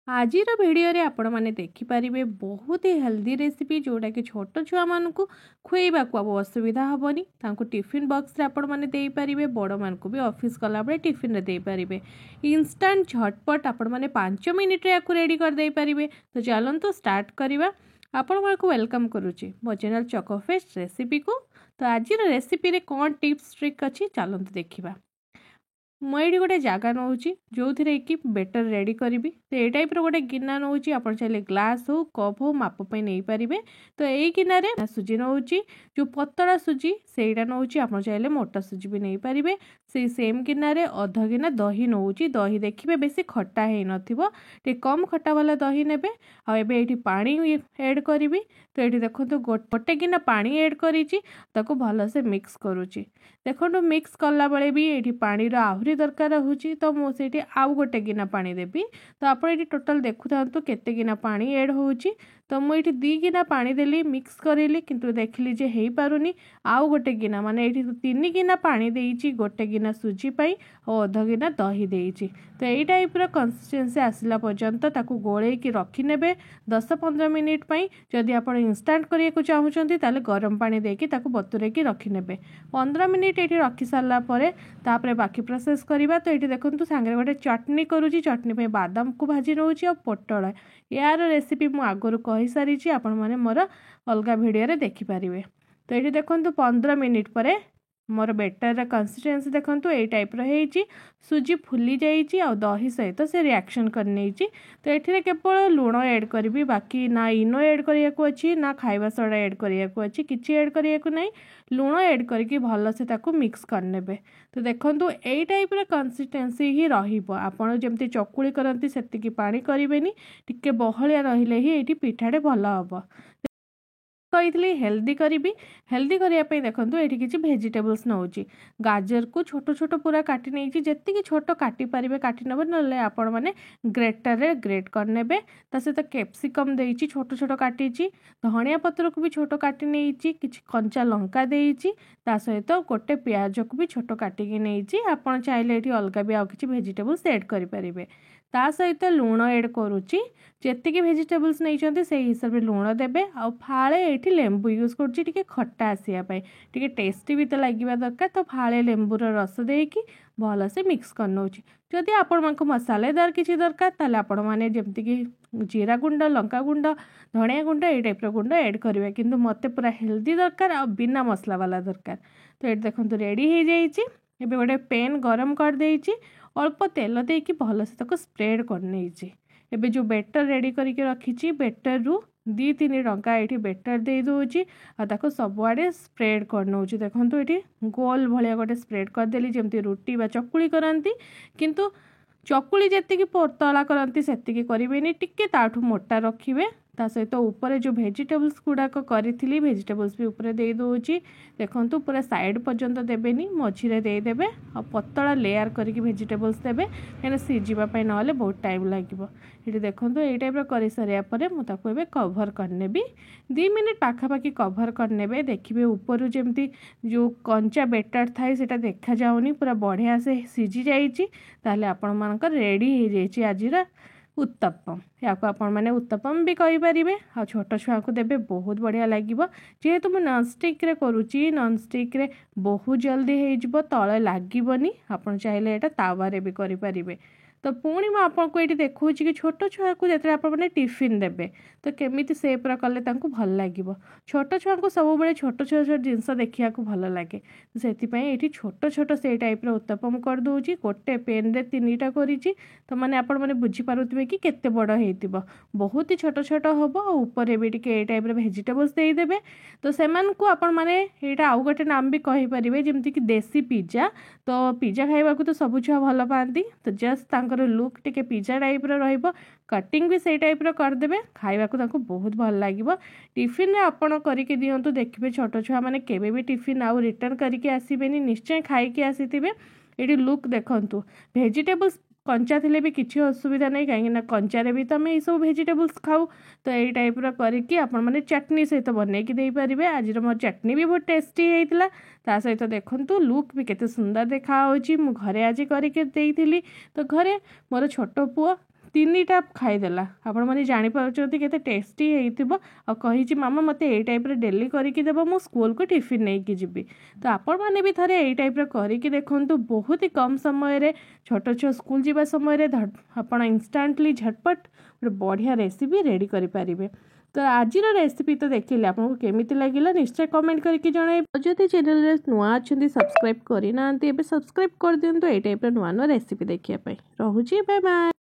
आजिर video रे आपण मैंने देखिपारे बहुत ही हेल्दी रेसिपी जोटा कि छोट छुआ मान खुएबा को अब असुविधा हेनी टिफिन बॉक्स रे आपण मैंने दे पारिबे बड़ मान भी ऑफिस गला बेले टिफिन रे दे पारिबे इंस्टेंट झटपट आपण मैंने 5 मिनिट रे रेडी कर दे पारिबे। तो चलନ୍ତୁ स्टार्ट करवा। आपण मानक वेलकम करुच्ची मो चैनल चकोफेस्ट रेसिपी को। तो आज रेसिपी रे कौन टिप्स ट्रिक अच्छी चलନ୍ତୁ देखिबा। मुझे गोटे जगह नौ जो थी कि बेटर रेडी करी। तो ये टाइप गोटे गिना नौ आप चाहिए ग्लास हो कप हो मापी नहीं पारे। तो यही गिनारे सुजी नौ जो पतला सुजी से नौ आप चाहिए मोटा सुजी भी नहीं पारे। से सेम गिनारे अध गिना दही नौ दही देखिए बेसी खट्टा है टे कम खट्टा वाला दही ने ये पानी ऐड करी। तो ये देखो गोटे गिना पानी ऐड करी भलसे मिक्स करुच्ची। देखो मिक्स कला बेले भी ये पानी आहरी दरकार होची। तो मुझे आउ गोटे गिना पानी देवी। तो आप टोटाल देखु था केते गिना पानी ऐड होची। तो मुझे 2 गिना पानी देली मिक्स करेली किंतु देखली जे हे पारुनी आउ गोटे गिना माने ये 3 गिना पानी देइची गोटे गिना सुजी पाई और अध गिना दही देइची। तो यही टाइप कंसिस्टेंसी आसला पर्यंत ताकू गोले की रखी नेबे 10-15 मिनिट पाई। जदि आप इंस्टांट करिया को चाहूचंती ताले गरम पानी देकी ताकू बतुरे की रखी नेबे 15 मिनिट ये रखी सारा परे तापरे बाकी प्रोसेस करवा। तो ये देखो सांगे गोटे चटनी करुँची चटनी पे बादाम को भाजी नौ पोटल यार रेसिपी मु आगुरी कही सारी आपण मैंने मोर अलग भिडियो देखिपारे। तो ये देखो 15 मिनिट पर मोर बेटर कंसिस्टेंसी देखो ये टाइप रही सुजी फुली जाइए और दही सहित से रिएक्शन करनी। तो ये केवल लुण ऐड करी बाकी ना इनो ऐड करने को अच्छी ना खाइबा सोडा ऐड करने को अच्छी किसी ऐड करने को नहीं लुण ऐड करके भल से ताकू मिक्स करने। तो देखो यही टाइप कंसिस्टेंसी ही रही जमती चकुली करती से पानी करें टिके बहलिया रहिले ही ये पिठाटे भल हम। कही हेल्दी करी हेल्दी करने देखो ये किसी भेजिटेबल्स नौ गाजर को छोट छोट पूरा काटी नहीं जी छोट काटी पारे काटी ने ना आपण मैंने ग्रेटर रे ग्रेट करने। ता सहित कैप्सिकम देइची छोट छोट काटी धनिया पत्र को भी छोट काटी नहीं कि कंचा लंका देइची ता सहित गोटे प्याज को भी छोट काटिकी नहीं आप चाहिए ये अलग भी आउ कि भेजिटेबल्स ऐड करें। ता सहित लुण ऐड करुच्ची जी भेजिटेबल्स नहीं से हिसाब से लुण देवे आ फाड़े ये लेंबू यूज कर खट्टा आसापी टी टेस्टी भी तो लगे दरकार। तो फाड़े लेंबूर रस देकी भल से मिक्स कर नौ। जदि आपण मसालेदार किसी दरकार ताले आपण मैंने जमती कि जीरा गुंड लंका गुंड धनिया गुंड ये टाइप गुंड ऐड करेंगे किंतु मते पूरा हेल्दी दरकार आ बिना मसला वाला दरकार। तो ये देखो रेडी हो जाइए। एबे गोटे पेन गरम कर देइची अल्प तेल देकी भल से ताको स्प्रेड करने। एबे जो बेटर रेडी करके रखी बेटर रु 2-3 टंका ये बेटर दे दूची आको सबुआड़े स्प्रेड कर नौ। देखो ये गोल भाया गोटे स्प्रेड करदेली जमती रुटी बा चकुली करती किंतु चकुली जी पतला करती से करें टिके ताठू मोटा रखिए। ता सहित ऊपर जो भेजिटेबल्स गुड़ाक करी भेजिटेबल्स भी ऊपर दे दूची। देखो पूरा साइड पर्यंत देवेनि मझीरे देदेवे आ पतला लेयर करके भेजिटेबल्स देवे कहीं सीझापी ना बहुत टाइम लगे। ये देखो ये टाइप कर सारे मुझे कभर करने 2 मिनिट पाखापाखि कभर करने। देखिए ऊपर जमती जो कंचा बेटर थाए से देखा जाऊनी पूरा बढ़िया से सीझी जाइए आपण मानकर रेडी हो जाइए आजिर उत्तपम। या आपण मैंने उत्तपम भी कहींपारे आ छोट छुआ को देवे बहुत बढ़िया लगे। जेहेतु मुझे नॉनस्टिक रे करुच्ची नॉनस्टिक रे बहुत जल्दी हो तले लगनी आप चाहिए यहाँ तावारे भी करें। तो पुणी मुझे ये देखा कि छोट छुआ को जो आपने टिफिन देवे तो केमी सेप्र कले भल लगे। छोट छुआ को सब बड़े छोट छोट जिनस देखा भल लगे। से ये छोट छोट से टाइप उत्तपम कर दूची गोटे पेन रे 3टा करी। तो मैंने आपण मैंने बुझीपारे कि केते बड़ हो बहुत ही छोट छोट हम ऊपर भी टे टाइप भेजिटेबल्स देदेवे। तो से आपण मैंने यहाँ आउ गोटे नाम भी कहींपारे जमती कि देसी पिज्जा। तो पिज्जा खाइबा तो सब छुआ भल पाती। तो जस्ट लुक टे पिज्जा टाइप कटिंग भी से टाइप करदे खाइबा को बहुत भल लगे। टिफिन रे आपण करके दिंतु देखिए छोट छुआ मैंने केबे भी टिफिन आउ रिटर्न करके आसबेनी निश्चय खाई आसीथिबे। ये लुक देखंतु भेजिटेबल्स कंचा थे भी किसी असुविधा नहीं कहीं कंचारे भी तो ये सब भेजिटेबल्स खाऊ। तो यही टाइप करके आपण मैंने चटनी सहित बनईकी दे पारे। आज मो चटनी भी बहुत टेस्टी होता ता सहित देखंतु लुक भी केते सुंदर देखा घरे आज करके देइथिली। तो घरे मोर छोट पुओ ତିନିଟା ଖାଇଦେଲା। ଆପଣମାନେ ଜାଣିପାରୁଛନ୍ତି କେତେ ଟେଷ୍ଟି ହେଇଥିବ। ଆଉ କହିଛି ମାମା ମୋତେ ଏଇ ଟାଇପ୍ର ଡେଲି କରିକି ଦେବ, ମୁଁ ସ୍କୁଲକୁ ଟିଫିନ୍ ନେଇକି ଯିବି। ତ ଆପଣମାନେ ବି ଥରେ ଏଇ ଟାଇପ୍ର କରିକି ଦେଖନ୍ତୁ। ବହୁତ ହି କମ୍ ସମୟରେ ଛୋଟ ଛୁଆ ସ୍କୁଲ ଯିବା ସମୟରେ ଆପଣ ଇନଷ୍ଟାଣ୍ଟଲି ଝଟପଟ ଗୋଟେ ବଢ଼ିଆ ରେସିପି ରେଡ଼ି କରିପାରିବେ। ତ ଆଜିର ରେସିପି ତ ଦେଖିଲେ ଆପଣଙ୍କୁ କେମିତି ଲାଗିଲା ନିଶ୍ଚୟ କମେଣ୍ଟ କରିକି ଜଣାଇବେ। ଯଦି ଚ୍ୟାନେଲରେ ନୂଆ ଅଛନ୍ତି ସବସ୍କ୍ରାଇବ୍ କରିନାହାନ୍ତି ଏବେ ସବସ୍କ୍ରାଇବ୍ କରିଦିଅନ୍ତୁ ଏଇ ଟାଇପ୍ର ନୂଆ ନୂଆ ରେସିପି ଦେଖିବା ପାଇଁ। ରହୁଛି, ବାଏ ବାଏ।